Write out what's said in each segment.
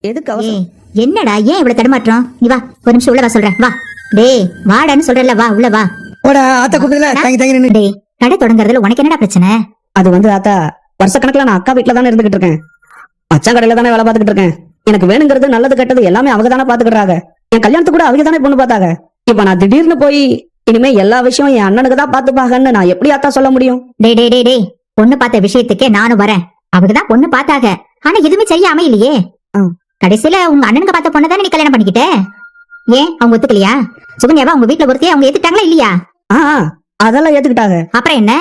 எதுக்கு அவசரம்? என்னடா ஏன் இவ்வளவு தடுமாற்றம்? நீ வா, ஒரு நிமிஷம் உள்ள வா சொல்றேன். வா டேய், வாடான்னு சொல்றல, வா உள்ள வா. போடா ஆத்தா கூப்பிடல, தங்கி தங்கி நின்னு. டேய், கடை தொடங்குறதுல உனக்கு என்னடா பிரச்சனை? அது வந்து ஆத்தா, வருஷ கணக்குல நான் அக்கா வீட்டுல தானே இருந்துகிட்டு இருக்கேன். மச்சான் கடையில தானே வேலை பார்த்துக்கிட்டு இருக்கேன். எனக்கு வேணுங்கிறது நல்லது கெட்டது எல்லாமே அவங்க தானே பாத்துக்கிட்டாங்க. என் கல்யாணத்துக்கு கூட அவங்க தானே பொண்ணு பார்த்தாங்க. இப்ப நான் திடீர்னு போய் இனிமே எல்லா விஷயம் என் அண்ணனுக்கு தான் பாத்துப்பாங்கன்னு நான் எப்படி ஆத்தா சொல்ல முடியும்? டேய் டேய் டேய் டேய், பொண்ணு பார்த்த விஷயத்துக்கே நானும் வரேன். அவங்கதான் பொண்ணு பார்த்தாங்க, ஆனா எதுவுமே சரியா அமையலையே. கடைசியில உங்க அண்ணனுக்கு பார்த்த பொண்ணு தானே நீ கல்யாணம் பண்ணிக்கிட்ட. ஏன் அவங்க ஒத்துக்கலையா? சுகன்யாவா உங்க வீட்டுல ஒருத்தையே அவங்க ஏத்துட்டாங்களா இல்லையா? அதெல்லாம் ஏத்துக்கிட்டாங்க. அப்புறம் என்ன?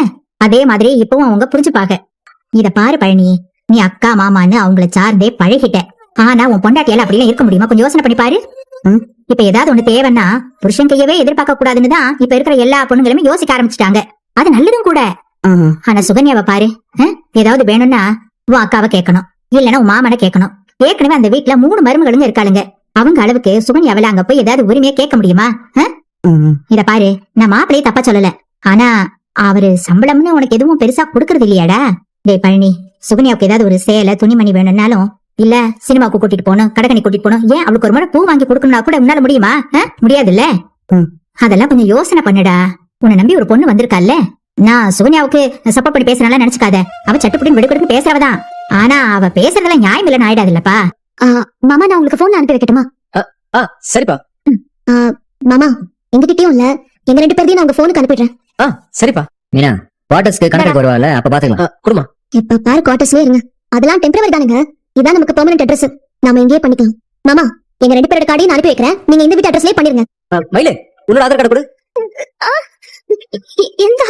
அதே மாதிரி இப்பவும் அவங்க புரிஞ்சுப்பாங்க. இத பாரு பழனி, நீ அக்கா மாமான்னு அவங்கள சார்ந்தே பழகிட்ட. ஆனா உன் பொண்டாட்டியால அப்படிலாம் இருக்க முடியுமா? கொஞ்சம் யோசனை பண்ணி பாரு. இப்ப ஏதாவது ஒண்ணு தேவைன்னா புருஷன் கையவே எதிர்பார்க்க கூடாதுன்னு தான் இப்ப இருக்கிற எல்லா பொண்ணுங்களுமே யோசிக்க ஆரம்பிச்சுட்டாங்க. அது நல்லதும் கூட. ஆனா சுகன்யாவை பாரு, ஏதாவது வேணும்னா உன் அக்காவை கேட்கணும், இல்லன்னா உன் மாமனை கேட்கணும். ஏற்கனவே அந்த வீட்டுல 3 மருமகளுங்க இருக்காளுங்க. அவங்க அளவுக்கு சுகன்யாவில அங்க போய் ஏதாவது உரிமையா கேட்க முடியுமா? இத பாரு, நான் மாப்பிளையே தப்பா சொல்லல, ஆனா அவரு சம்பளம்னு உனக்கு எதுவும் பெருசா கொடுக்கறது இல்லையாடா? டேய் பழனி, சுகன்யாவுக்கு ஏதாவது ஒரு சேலை துணிமணி வேணும்னாலும், இல்ல சினிமாவுக்கு கூட்டிட்டு போகணும், கடைக்கணி கூட்டிட்டு போகணும், ஏன் அவளுக்கு ஒரு முறை பூ வாங்கி கொடுக்கணும்னா கூட உன்னால முடியுமா? முடியாதுல்ல. அதெல்லாம் கொஞ்சம் யோசனை பண்ணுடா. உன்னை நம்பி ஒரு பொண்ணு வந்திருக்கால. நான் சுகன்யாவுக்கு சப்போர்ட் பண்ணி பேசுறால நினைச்சுக்காத. அவ சட்டுப்படின்னு வெடுக்கெடுக்கு பேசுறவதான். ஆனா அவ பேசுறதுல நியாயம் இல்லன்னு ஆயிடாது இல்லப்பா. மாமா, நான் உங்களுக்கு போன் அனுப்பி வைக்கட்டுமா? சரிப்பா. மாமா, எங்ககிட்டயும் இல்ல, எங்க 2 பேரையும் நான் உங்க போனுக்கு அனுப்பிடுறேன். சரிப்பா. மீனா, குவார்டர்ஸ்க்கு கணக்கு வருவால, அப்ப பாத்துக்கலாம். குடுமா. இப்ப பாரு, குவார்டர்ஸ்லயே இருங்க. அதெல்லாம் டெம்பரவரி தானுங்க. இதான் நமக்கு பெர்மனன்ட் அட்ரஸ். நாம இங்கேயே பண்ணிக்கலாம். மாமா, எங்க 2 பேரோட கார்டையும் நான் அனுப்பி வைக்கிறேன். நீங்க இந்த வீட்டு அட்ரஸ்லயே பண்ணிருங்க. மயிலே, உன்னோட ஆதார் கார்டு கொடு. இந்த